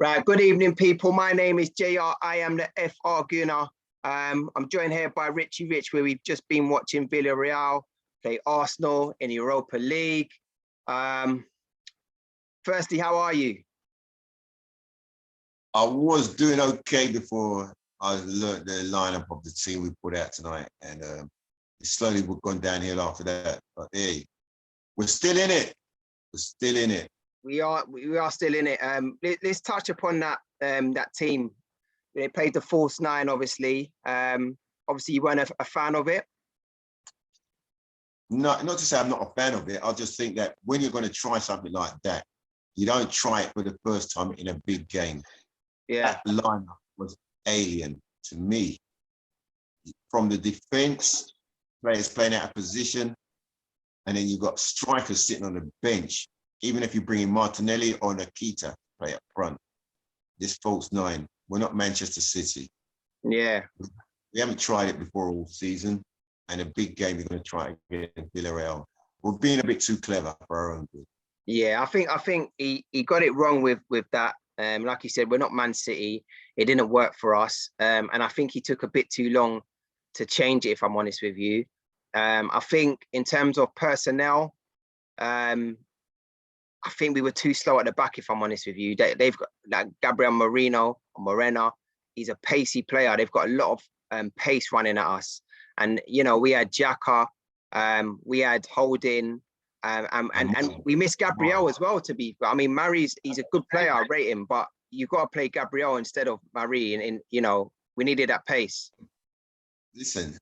Right, good evening, people. My name is JR. I am the FR GOONER. I'm joined here by Richie Rich, where we've just been watching Villarreal play Arsenal in the Europa League. Firstly, how are you? I was doing okay before I learned the lineup of the team we put out tonight, and slowly we've gone downhill after that. But hey, we're still in it. We're still in it. We are still in it. Let's touch upon that that team. They played the false nine, obviously. Obviously, you weren't a fan of it. Not to say I'm not a fan of it. I just think that when you're going to try something like that, you don't try it for the first time in a big game. Yeah. That lineup was alien to me. From the defense, players playing out of position, and then you've got strikers sitting on the bench. Even if you bring in Martinelli or Nikita play up front, this false nine, we're not Manchester City. Yeah. We haven't tried it before all season, and a big game you're going to try again in Villarreal. We're being a bit too clever for our own good. Yeah, I think he got it wrong with that. Like you said, we're not Man City. It didn't work for us. And I think he took a bit too long to change it, if I'm honest with you. I think in terms of personnel, I think we were too slow at the back, if I'm honest with you. They've got like Gabriel Morena. He's a pacey player. They've got a lot of pace running at us. And, you know, we had Xhaka, we had Holding, and we missed Gabriel as well, to be. I mean, he's a good player, I rate him, but you've got to play Gabriel instead of Marie. And you know, we needed that pace. Listen,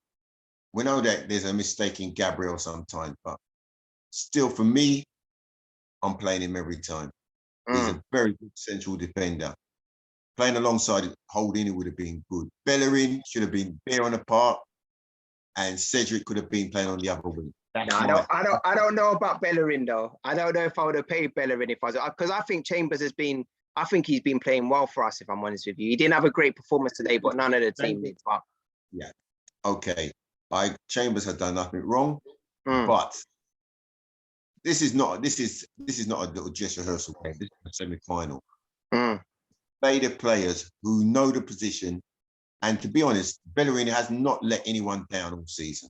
we know that there's a mistake in Gabriel sometimes, but still, for me, I'm playing him every time. He's a very good central defender. Playing alongside Holding, it would have been good. Bellerin should have been there on the park, and Cedric could have been playing on the other wing. No, I don't know about Bellerin though. I don't know if I would have paid Bellerin if I was, because I think Chambers I think he's been playing well for us, if I'm honest with you. He didn't have a great performance today, but none of the team did. But yeah, okay. Chambers had done nothing wrong, but this is not a little dress rehearsal game. This is a semi-final. Play the players who know the position, and to be honest, Bellerin has not let anyone down all season.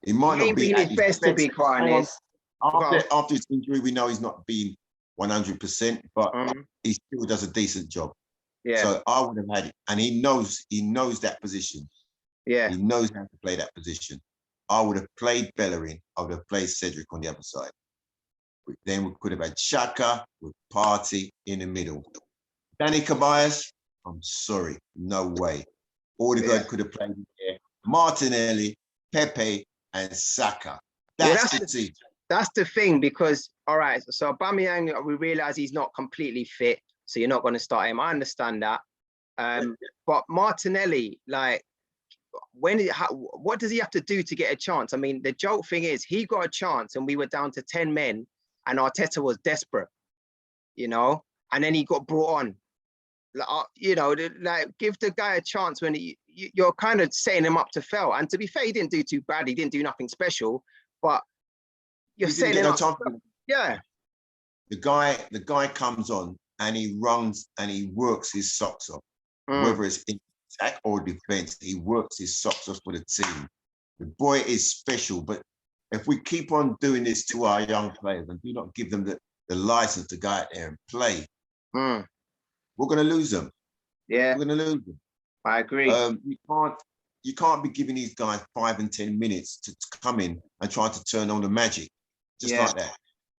It might not be his best, to be quite honest. After his injury, we know he's not been 100%, but he still does a decent job. Yeah. So I would have had it, and he knows that position. Yeah. He knows how to play that position. I would have played Bellerin. I would have played Cedric on the other side. Then we could have had Xhaka with Partey in the middle. Danny Caballas, I'm sorry, no way. Ødegaard could have played there. Martinelli, Pepe, and Saka. That's the team. That's the thing, because, all right, so Aubameyang, we realise he's not completely fit, so you're not going to start him. I understand that. But Martinelli, like, what does he have to do to get a chance? I mean, the joke thing is, he got a chance and we were down to 10 men and Arteta was desperate, you know, and then he got brought on. You know, like, give the guy a chance when you're kind of setting him up to fail. And to be fair, he didn't do too bad. He didn't do nothing special, but you're setting him up. Yeah. The guy comes on and he runs and he works his socks off. Whether it's in attack or defense, he works his socks off for the team. The boy is special, but if we keep on doing this to our young players and do not give them the license to go out there and play, we're going to lose them. Yeah, we're going to lose them. I agree. You can't be giving these guys 5 and 10 minutes to come in and try to turn on the magic just like that.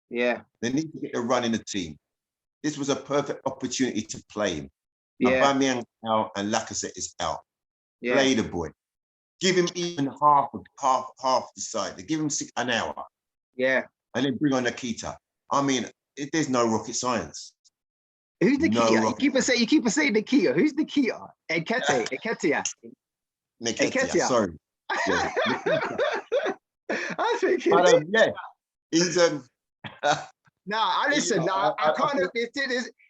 Yeah, they need to get a run in the team. This was a perfect opportunity to play him. Yeah, Aubameyang out and Lacazette is out. yeah. Play the boy. Give him even half the side. They give him an hour. Yeah. And then bring on Nikita. I mean, there's no rocket science. Who's Nikita? You keep on saying Nikita. Who's Nikita? Nketiah. Nketiah, sorry. Yeah. I think yeah. He's I listen. I can't.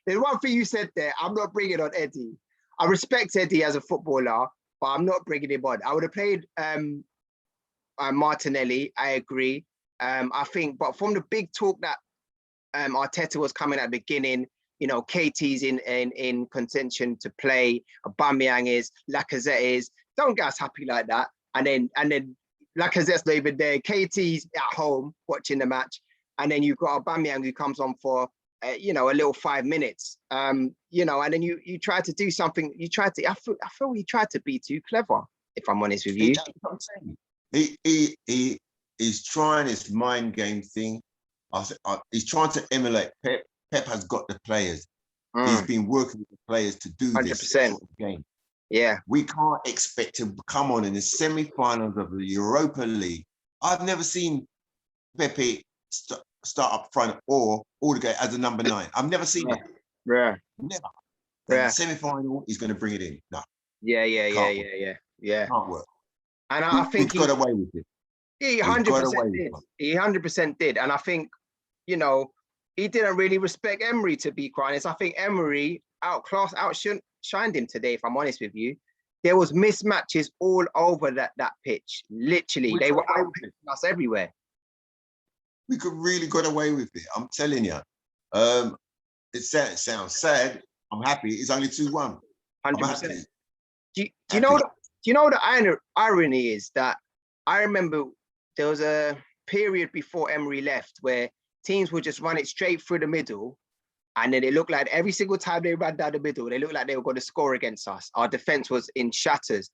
There's one thing you said there. I'm not bringing on Eddie. I respect Eddie as a footballer, but I'm not bringing him on. I would have played Martinelli. I agree. I think, but from the big talk that Arteta was coming at the beginning, you know, KT's in contention to play, Aubameyang is, Lacazette is. Don't get us happy like that. And then Lacazette's not even there. KT's at home watching the match, and then you've got Aubameyang who comes on for you know, a little 5 minutes. You know, and then you try to do something. I feel he tried to be too clever, if I'm honest with you. He's trying his mind game thing. He's trying to emulate Pep. Pep has got the players. He's been working with the players to do 100%. This sort of game. Yeah. We can't expect to come on in the semi-finals of the Europa League. I've never seen Pepe start up front or Ødegaard as a number 9. I've never seen it. Yeah. Never. Yeah. Semi-final, he's going to bring it in. No. Yeah. Can't work. And I think he got away with it. He 100% did. He 100% did. And I think, you know, he didn't really respect Emery, to be quite honest. I think Emery outshined him today, if I'm honest with you. There was mismatches all over that pitch. Literally, they were outpacing us everywhere. We could really got away with it. I'm telling you. It sounds sad. I'm happy. It's only 2-1. 100%. Do you know the irony is that I remember there was a period before Emery left where teams would just run it straight through the middle, and then it looked like every single time they ran down the middle, they looked like they were going to score against us. Our defense was in shatters.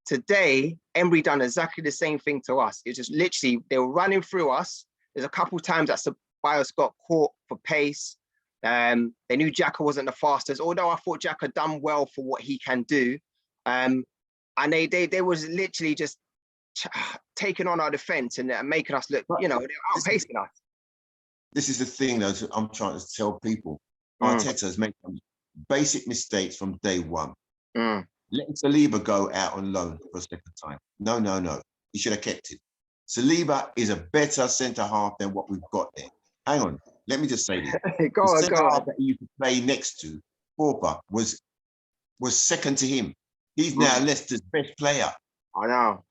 Today, Emery done exactly the same thing to us. It's just literally, they were running through us. There's a couple times that Ceballos got caught for pace. They knew Xhaka wasn't the fastest, although I thought Xhaka done well for what he can do. And they was literally just taking on our defense and making us look, you know, they're outpacing us. This is the thing, though, I'm trying to tell people. Arteta has made some basic mistakes from day one. Letting Saliba go out on loan for a second time. No. He should have kept it. Saliba is a better centre-half than what we've got there. Hang on. Let me just say this. Go on. That he used to play next to, Porpa, was second to him. He's now Leicester's best player. I know.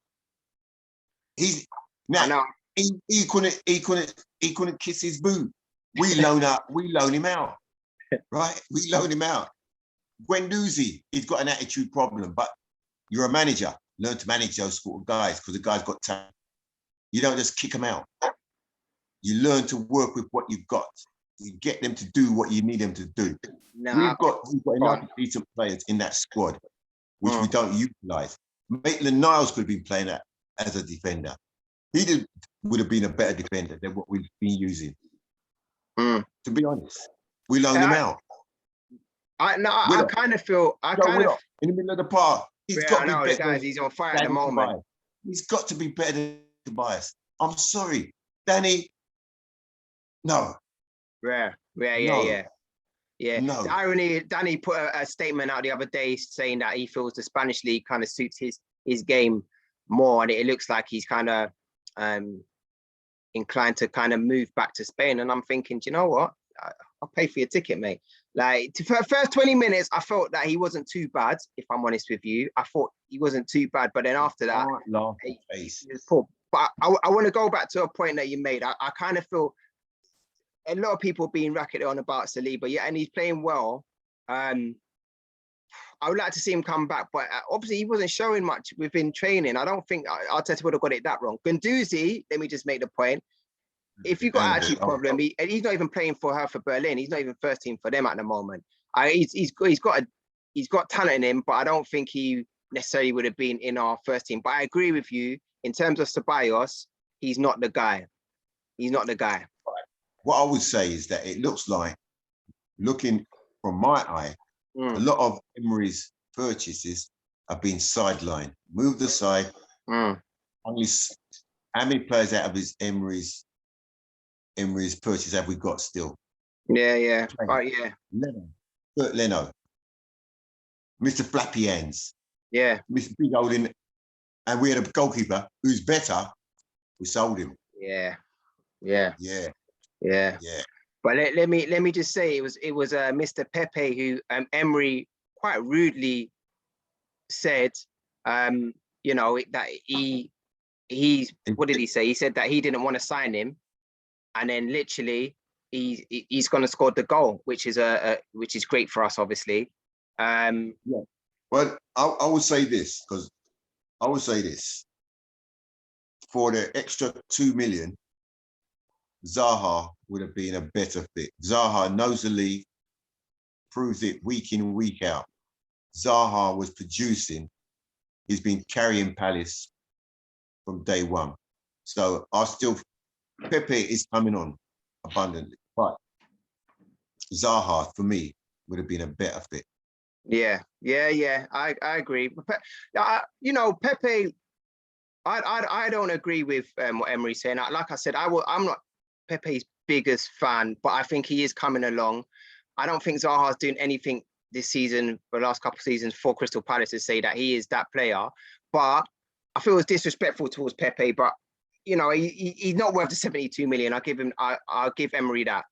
He couldn't kiss his boot. We loan him out. Right? We loan him out. Guendouzi, he's got an attitude problem, but you're a manager. Learn to manage those sort of guys because the guy's got talent. You don't just kick them out. You learn to work with what you've got. You get them to do what you need them to do. We've got enough decent players in that squad, which we don't utilise. Maitland-Niles could have been playing that as a defender. Would have been a better defender than what we've been using. To be honest, we loaned him out. I kind of feel in the middle of the park. He's got to be better. Guys, he's on fire at the moment. He's got to be better than Tobias. I'm sorry, Danny. No. Yeah. No. The irony, Danny put a statement out the other day saying that he feels the Spanish league kind of suits his game more, and it looks like he's kind of inclined to kind of move back to Spain. And I'm thinking, do you know what? I'll pay for your ticket, mate. Like, for the first 20 minutes, I felt that he wasn't too bad, if I'm honest with you. I thought he wasn't too bad, but then after that, he was poor. But I want to go back to a point that you made. I kind of feel a lot of people being racketed on about Saliba, and he's playing well. I would like to see him come back, but obviously he wasn't showing much within training. I don't think Arteta would have got it that wrong. Guendouzi, let me just make the point. If you've got an attitude problem, he's not even playing for Berlin. He's not even first team for them at the moment. He's got talent in him, but I don't think he necessarily would have been in our first team. But I agree with you in terms of Ceballos. He's not the guy. He's not the guy. What I would say is that it looks like, looking from my eye, a lot of Emery's purchases have been sidelined, moved aside. Only how many players out of his Emery's purchase have we got still? Yeah. Leno, Mr. Flappy Hands. Yeah. Mr. Big Holding, and we had a goalkeeper who's better. We sold him. Yeah. But let me just say it was Mr. Pepe who Emery quite rudely said, you know, that he's what did he say? He said that he didn't want to sign him, and then literally he's going to score the goal, which is great for us, obviously. Yeah. Well, I would say this, because I would say this. For the extra 2 million, Zaha would have been a better fit. Zaha knows the league, proves it week in, week out. Zaha was producing. He's been carrying Palace from day one. So Pepe is coming on abundantly. But Zaha, for me, would have been a better fit. Yeah. I agree. Pepe, I don't agree with what Emery's saying. Like I said, I'm not Pepe's biggest fan, but I think he is coming along. I don't think Zaha's doing anything this season, for the last couple of seasons, for Crystal Palace to say that he is that player. But I feel it's disrespectful towards Pepe. But he's not worth the 72 million. I'll give Emery that.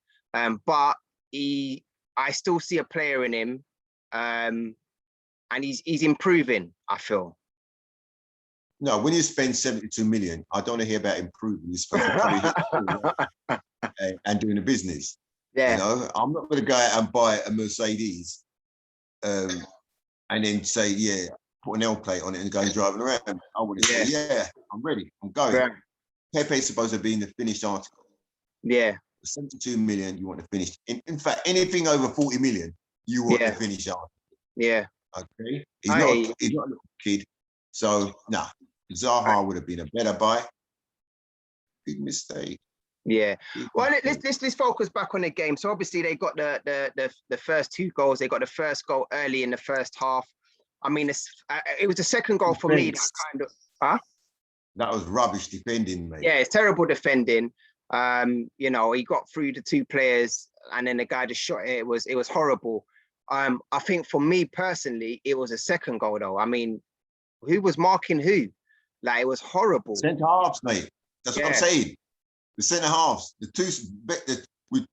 But I still see a player in him, and he's improving, I feel. No, when you spend 72 million, I don't want to hear about improving. You're supposed to and doing the business. Yeah. I'm not going to go out and buy a Mercedes and then say, yeah, put an L plate on it and go and driving around. I want to say, yeah, I'm ready. I'm going. Yeah. Pepe's supposed to be in the finished article. Yeah. 72 million, you want to finish. In fact, anything over 40 million, you want to finish article. Yeah. Okay. He's not a little kid. So, Zaha would have been a better buy. Big mistake. Yeah. Well, let's focus back on the game. So obviously they got the first 2 goals. They got the first goal early in the first half. I mean, it was the second goal for me that kind of. That was rubbish defending, mate. Yeah, it's terrible defending. He got through the 2 players, and then the guy just shot it. It was horrible. I think for me personally, it was a second goal though. I mean, who was marking who? Like, it was horrible. Centre halves, mate. That's what I'm saying. The centre halves,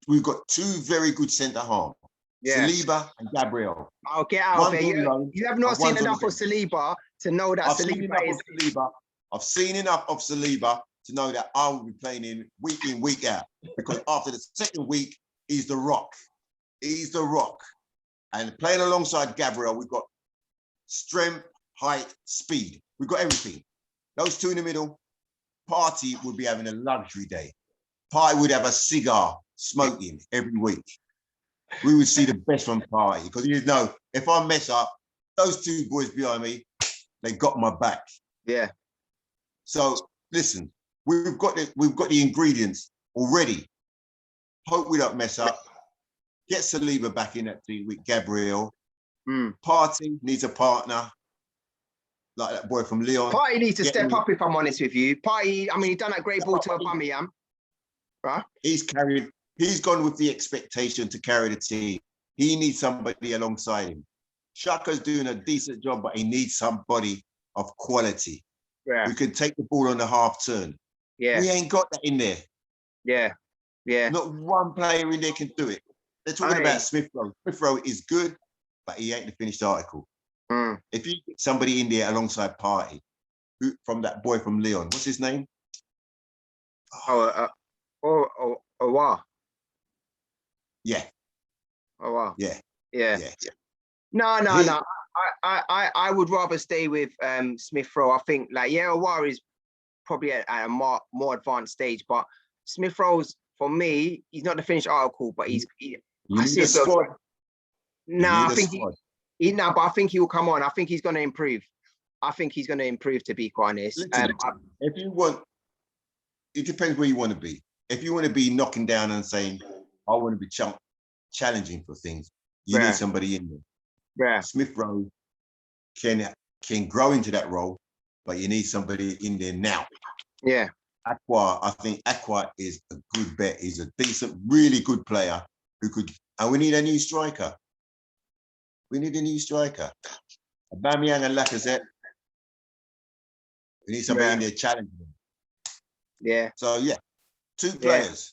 we've got 2 very good centre halves. Yeah. Saliba and Gabriel. Oh, get out of there. You have not seen enough of Saliba to know that I've seen enough of Saliba to know that I will be playing in, week out. Because after the second week, he's the rock. He's the rock. And playing alongside Gabriel, we've got strength, height, speed. We've got everything. Those 2 in the middle, Partey would be having a luxury day. Partey would have a cigar smoking every week. We would see the best from Partey, because if I mess up, those 2 boys behind me, they got my back. Yeah. So listen, we've got the ingredients already. Hope we don't mess up. Get Saliba back in that team with Gabriel. Partey needs a partner. Like that boy from Lyon. Partey needs to step up, if I'm honest with you. Partey, I mean, he done that great ball to Aubameyang, right? He's gone with the expectation to carry the team. He needs somebody alongside him. Xhaka's doing a decent job, but he needs somebody of quality. Yeah. Who can take the ball on the half turn. Yeah. We ain't got that in there. Yeah. Yeah. Not one player in there can do it. They're talking about Smith Rowe. Smith Rowe is good, but he ain't the finished article. If you get somebody in there alongside Partey, from that boy from Lyon, what's his name? Wow. Yeah. Oh wow. Yeah. Yeah. No. I would rather stay with Smith Rowe. I think Aouar is probably at a more advanced stage, but Smith Rowe's, for me, he's not the finished article, but I see a squad. No, but I think he will come on. I think he's going to improve. To be quite honest. Listen, if you want, it depends where you want to be. If you want to be knocking down and saying, I want to be challenging for things, you need somebody in there. Yeah. Smith Rowe can grow into that role, but you need somebody in there now. Yeah. I think Aqua is a good bet. He's a decent, really good player and we need a new striker. Aubameyang and Lacazette. We need somebody in there challenging them. Yeah. So 2 players.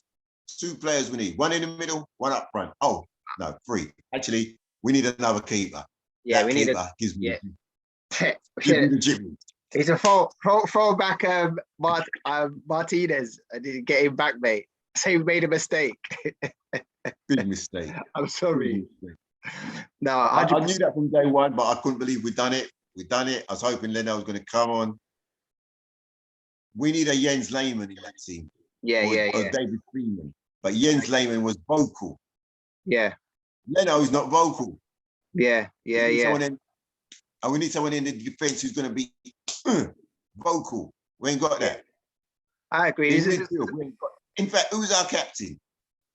2 players we need. 1 in the middle, 1 up front. Oh, no, 3. Actually, we need another keeper. Yeah, that we keeper gives me the jimmy. It's a fall back Martinez. I didn't get him back, mate. So he made a mistake. Big mistake. I'm sorry. Big mistake. No, I knew that from day one, but I couldn't believe we'd done it. We'd done it. I was hoping Leno was going to come on. We need a Jens Lehmann in that team. Yeah, or David Freeman. But Jens Lehmann was vocal. Yeah. Leno's not vocal. Yeah. And we need someone in the defense who's going to be vocal. We ain't got that. I agree. In fact, who's our captain?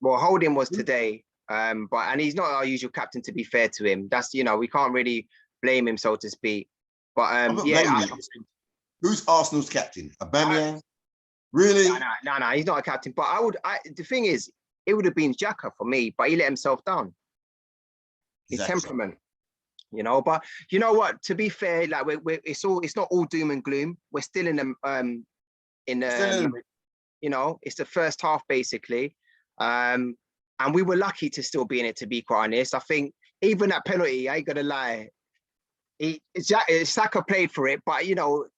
Well, Holding was today, and he's not our usual captain. To be fair to him, that's we can't really blame him, so to speak. But who's Arsenal's captain? Aubameyang? Really? No, he's not a captain. But the thing is, it would have been Xhaka for me, but he let himself down. His temperament, But you know what? To be fair, like it's not all doom and gloom. We're still in the it's the first half basically, and we were lucky to still be in it. To be quite honest, I think even that penalty, I ain't gonna lie. Saka played for it, but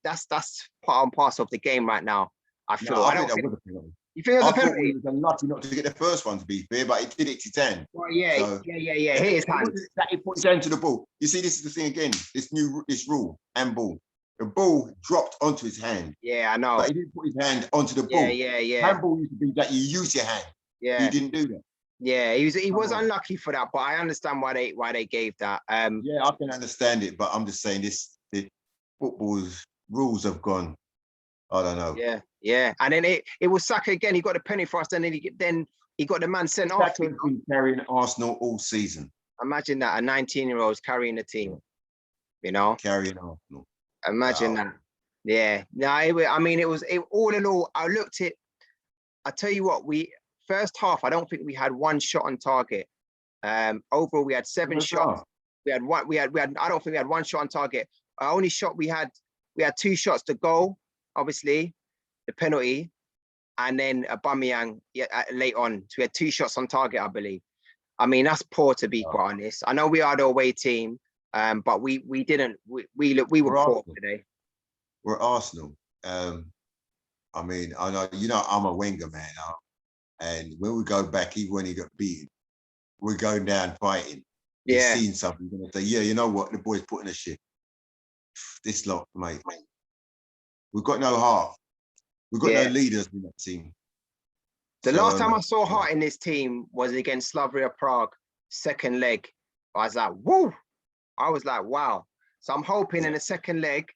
that's part and parcel of the game right now. I feel. No, I don't think that was a penalty. You think it was a penalty? We was unlucky not to get the first one, to be fair, but he did it to 10. Well, yeah. Here's hand. He put his hand to the ball. You see, this is the thing again. This rule and ball. The ball dropped onto his hand. Yeah, I know. But he didn't put his hand onto the ball. Yeah. Handball used to be that you use your hand. Yeah. He didn't do that. Yeah, he was unlucky for that, but I understand why they gave that. Yeah, I can understand it, but I'm just saying the football's rules have gone. I don't know. Yeah. And then it was Saka again. He got a penny for us, and then he got the man sent off. Saka's been carrying Arsenal all season. Imagine that, a 19-year-old's carrying the team. Carrying Arsenal. Imagine that. Yeah. No, it was all in all. I looked at. I tell you what, first half, I don't think we had one shot on target. Overall, we had 7 shots. We had one. I don't think we had one shot on target. Our only shot we had 2 shots. The goal, obviously, the penalty, and then Aubameyang late on. So we had 2 shots on target, I believe. I mean, that's poor, to be quite honest. I know we are the away team, but we didn't. We were poor today. We're Arsenal. I mean, I know I'm a Wenger man. And when we go back, even when he got beaten, we're going down fighting. Yeah. He's seen something. He's going to say, yeah, you know what? The boys putting a shit. This lot, mate. We've got no heart. We've got no leaders in that team. The last time I saw heart in this team was against Slavia Prague, second leg. I was like, whoa. I was like, wow. So I'm hoping in the second leg,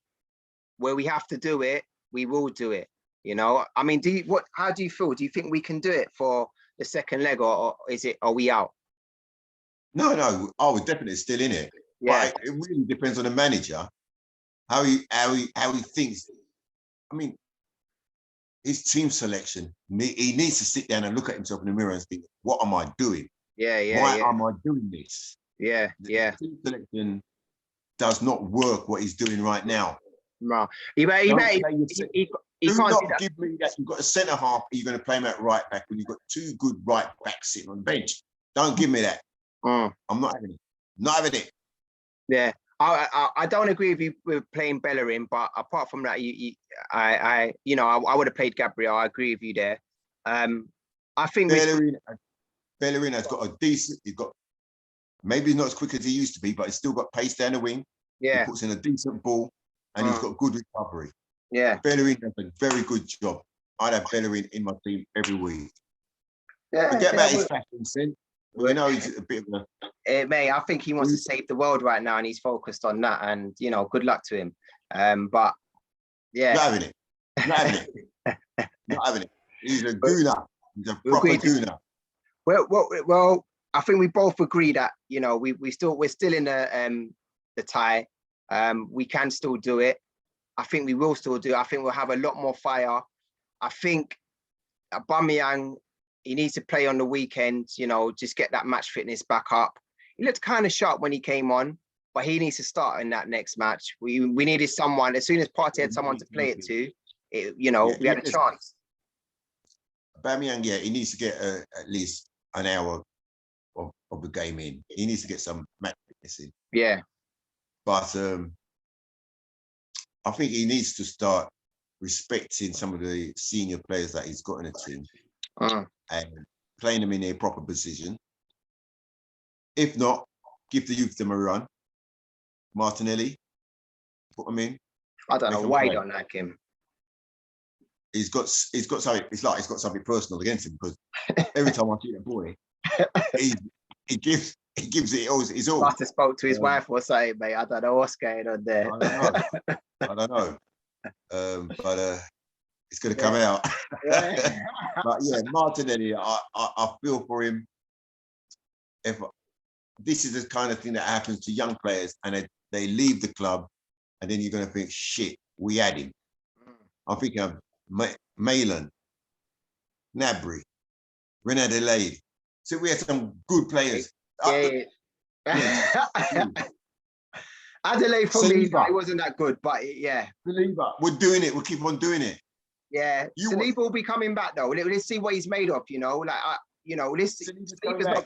where we have to do it, we will do it. I mean, how do you feel? Do you think we can do it for the second leg, or are we out? No, I was definitely still in it. Yeah. But it really depends on the manager, how he thinks. I mean, his team selection, he needs to sit down and look at himself in the mirror and think, what am I doing? Why am I doing this? The team selection does not work what he's doing right now. No, he can't give me that. You've got a centre half. You're going to play him at right back when you've got 2 good right backs sitting on the bench. Don't give me that. I'm not having it. Not having it. Yeah, I don't agree with you with playing Bellerin, but apart from that, I would have played Gabriel. I agree with you there. I think Bellerin has got a decent. He's got, maybe he's not as quick as he used to be, but he's still got pace down the wing. Yeah, he puts in a decent ball. And he's got good recovery. Yeah. Bellerin does a very good job. I'd have Bellerin in my team every week. Forget about his fashion sense. He's a bit of a... Mate, I think he wants to save the world right now, and he's focused on that. And, good luck to him. But, yeah. Not having it. Not having it. He's a gooner. He's a proper gooner. Well, I think we both agree that, we're still in the tie. We can still do it. I think we will still do it. I think we'll have a lot more fire. I think Aubameyang, he needs to play on the weekend, just get that match fitness back up. He looked kind of sharp when he came on, but he needs to start in that next match. We needed someone. As soon as Partey had someone to play it to, we had a chance. Aubameyang, he needs to get at least an hour of the game in. He needs to get some match fitness in. Yeah. But I think he needs to start respecting some of the senior players that he's got in the team and playing them in their proper position. If not, give the youth them a run. Martinelli, put him in. I don't know why you don't like him. He's got something. It's like he's got something personal against him because every time I see that boy, he gives it all. He's all. Must have spoke to his wife or something, mate. I don't know what's going on there. I don't know. But it's going to come out. But yeah, Martinelli, I feel for him. If this is the kind of thing that happens to young players, and they leave the club, and then you're going to think, shit, we had him. I'm thinking of Malin, Nabry, René Adelaide. So we had some good players. Yeah. Adelaide for me, it wasn't that good, but yeah. Saliba, we're doing it. We'll keep on doing it. Yeah, Saliba will be coming back though. Let's see what he's made of. You know, like let's see. Saliba's not.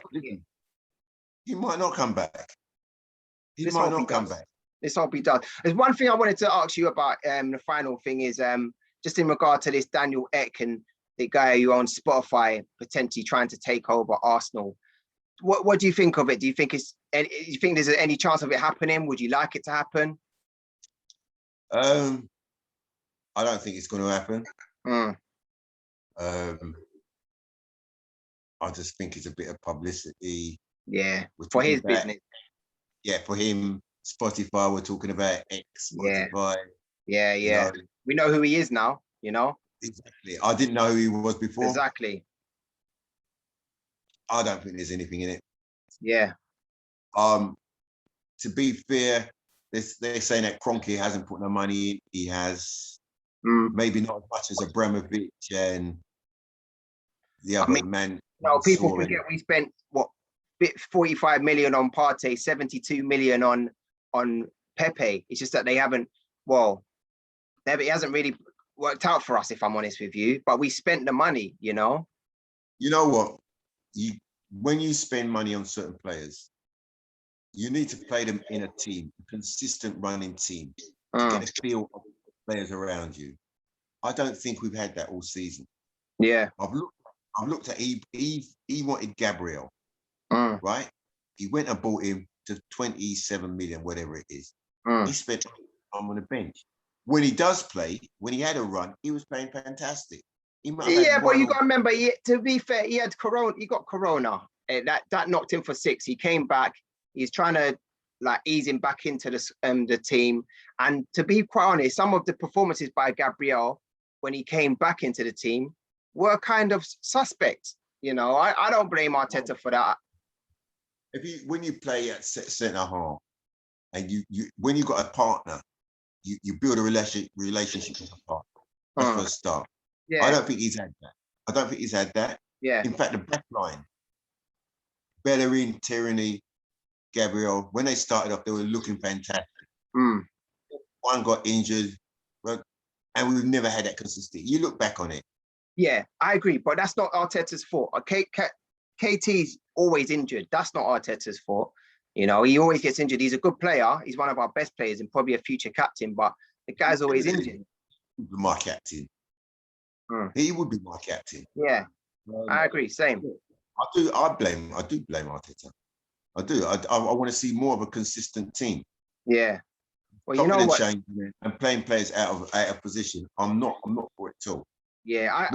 He might not come back. He might not come back. Let's hope he does. There's one thing I wanted to ask you about. The final thing is just in regard to this Daniel Ek and the guy who owns Spotify potentially trying to take over Arsenal. What do you think of it? Do you think there's any chance of it happening? Would you like it to happen? I don't think it's going to happen. I just think it's a bit of publicity. Yeah, for his business. Yeah, for him. Spotify, we're talking about X. Spotify. Yeah. You know, we know who he is now, you know? Exactly. I didn't know who he was before. Exactly. I don't think there's anything in it. Yeah. To be fair, they're saying that Kroenke hasn't put no money in. He has. Maybe not as much as Abramovich and the other man. No, people forget we spent 45 million on Partey, 72 million on Pepe. It's just that they haven't. Well, it hasn't really worked out for us, if I'm honest with you. But we spent the money, you know. You know what? When you spend money on certain players, you need to play them in a team, a consistent running team, to get a feel of the players around you. I don't think we've had that all season. Yeah. I've looked at he wanted Gabriel, right? He went and bought him to 27 million, whatever it is. He spent time on the bench. When he does play, when he had a run, he was playing fantastic. Yeah, but you got to remember, to be fair, he had Corona. He got Corona. That knocked him for 6. He came back. He's trying to ease him back into the team. And to be quite honest, some of the performances by Gabriel when he came back into the team were kind of suspect. You know, I don't blame Arteta for that. When you play at centre half, and when you got a partner, you build a relationship with a partner. That's for a start. Yeah. I don't think he's had that. Yeah. In fact, the back line, Bellerin, Tierney, Gabriel, when they started off, they were looking fantastic. One got injured, and we've never had that consistency. You look back on it. Yeah, I agree, but that's not Arteta's fault. KT's always injured. That's not Arteta's fault. You know, he always gets injured. He's a good player. He's one of our best players and probably a future captain, but the guy's always injured. My captain. He would be my captain. Yeah, I agree. Same. I do blame Arteta. I do. I want to see more of a consistent team. Yeah. Well, you know what? And playing players out of position. I'm not for it at all. Yeah.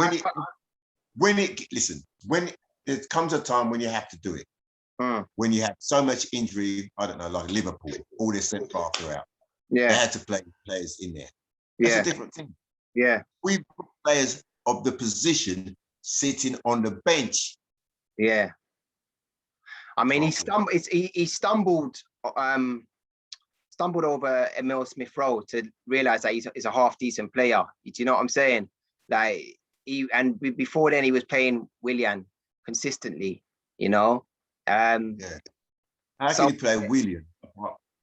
When it comes a time when you have to do it. When you have so much injury, I don't know, like Liverpool, all their centre backs are out. Yeah. They had to play players in there. That's a different thing. Yeah. We put players of the position sitting on the bench. Yeah. I mean, he stumbled over Emil Smith Rowe to realise that he's a half decent player. Do you know what I'm saying? Before then he was playing Willian consistently, you know. How can you play Willian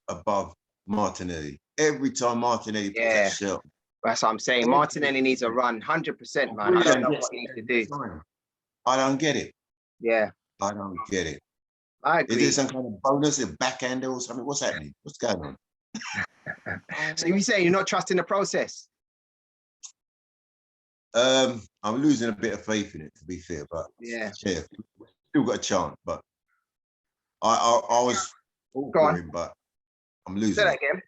above Martinelli? Every time Martinelli puts that shot. That's what I'm saying. Martinelli needs a run, 100%, man. I don't know what he needs to do. I don't get it. Yeah. I don't get it. I agree. Is there some kind of bonus, a backhander or something? What's happening? What's going on? So you say you're not trusting the process? I'm losing a bit of faith in it, to be fair. But still got a chance, but I was all Go for on. him, but I'm Say losing that it. again.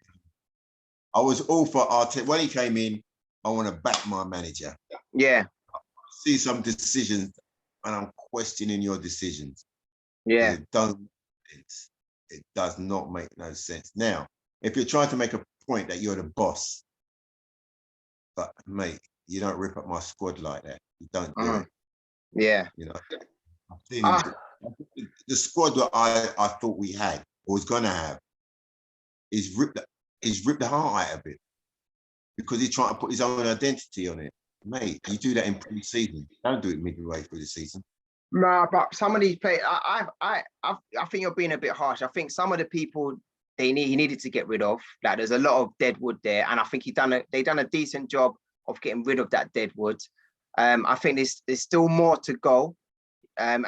I was all for Arteta. When he came in, I want to back my manager. Yeah. See some decisions, and I'm questioning your decisions. Yeah. It does not make no sense. Now, if you're trying to make a point that you're the boss, but mate, you don't rip up my squad like that. You don't do it. Yeah. You know, I've seen him the squad that I thought we had or was gonna have is ripped the heart out of it because he's trying to put his own identity on it. Mate, you do that in pre-season. Don't do it midway through the season. No, but some of these players, I think you're being a bit harsh. I think some of the people he needed to get rid of. Like there's a lot of dead wood there, and I think they done a decent job of getting rid of that dead wood. I think there's still more to go. And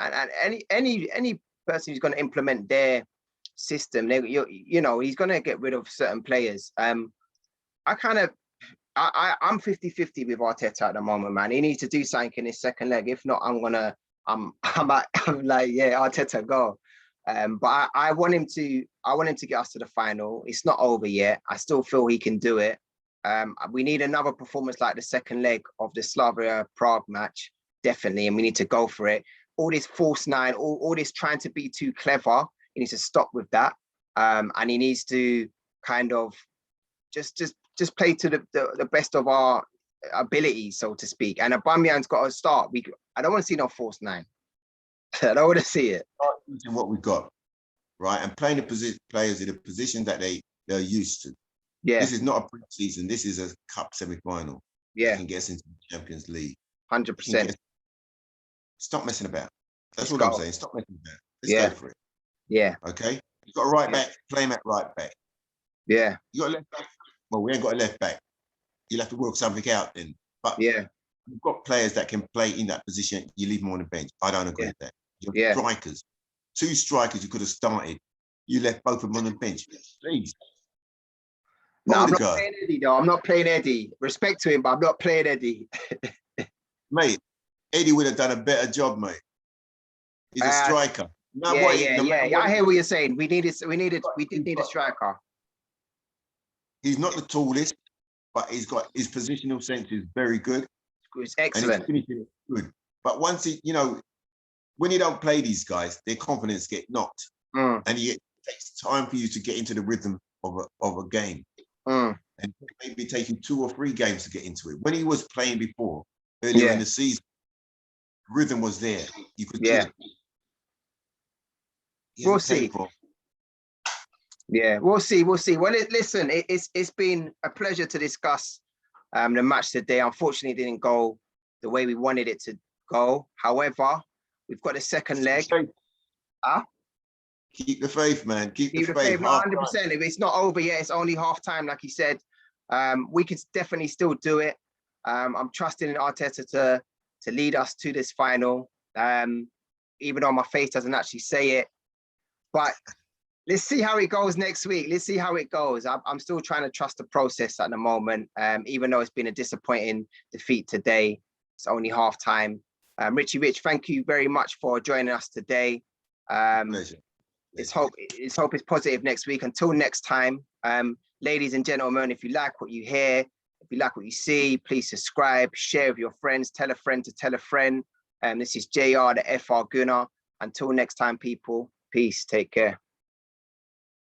any person who's going to implement their system, you know, he's going to get rid of certain players. I'm 50-50 with Arteta at the moment, man. He needs to do something in his second leg. If not, I'm like, yeah, Arteta, go. But I want him to get us to the final. It's not over yet. I still feel he can do it. We need another performance like the second leg of the Slavia Prague match, definitely, and we need to go for it. All this false nine, all this trying to be too clever, he needs to stop with that. And he needs to kind of just play to the best of our abilities, so to speak. And Aubameyang's got to start. I don't want to see no false nine. I don't want to see it. Start using what we got, right? And playing the players in a position that they're used to. Yeah. This is not a pre-season. This is a cup semi-final. Yeah. Can get us into the Champions League. 100%. Stop messing about. That's Let's all I'm go. saying. Stop messing about. Let's go for it. Yeah. Okay. You got a right back. Play him at right back. Yeah. You got a left back. Well, we ain't got a left back. You'll have to work something out then. But yeah, you've got players that can play in that position. You leave them on the bench. I don't agree with that. You're strikers. 2 strikers you could have started. You left both of them on the bench. Please. No, I'm not Ødegaard. playing Eddie, though. I'm not playing Eddie. Respect to him, but I'm not playing Eddie. Mate, Eddie would have done a better job, mate. He's a striker. I hear what you're saying. We did need a striker. He's not the tallest, but he's got his positional sense is very good. It's excellent. And his finishing is good. But once he, when you don't play these guys, their confidence get knocked. And it takes time for you to get into the rhythm of a game. And maybe taking 2 or 3 games to get into it. When he was playing before, earlier in the season, rhythm was there. You could see it. We'll see. Yeah, we'll see. We'll see. Well, listen, it's been a pleasure to discuss the match today. Unfortunately, it didn't go the way we wanted it to go. However, we've got a second leg. Keep the faith, man. Keep the faith. 100%. If it's not over yet, it's only half time, like he said. We can definitely still do it. I'm trusting in Arteta to lead us to this final, even though my face doesn't actually say it. But let's see how it goes next week. Let's see how it goes. I'm still trying to trust the process at the moment, even though it's been a disappointing defeat today. It's only half time. Richie Rich, thank you very much for joining us today. Pleasure. Let's hope it's positive next week. Until next time, ladies and gentlemen, if you like what you hear, if you like what you see, please subscribe, share with your friends, tell a friend to tell a friend. This is JR, the FR GOONER. Until next time, people, peace, take care.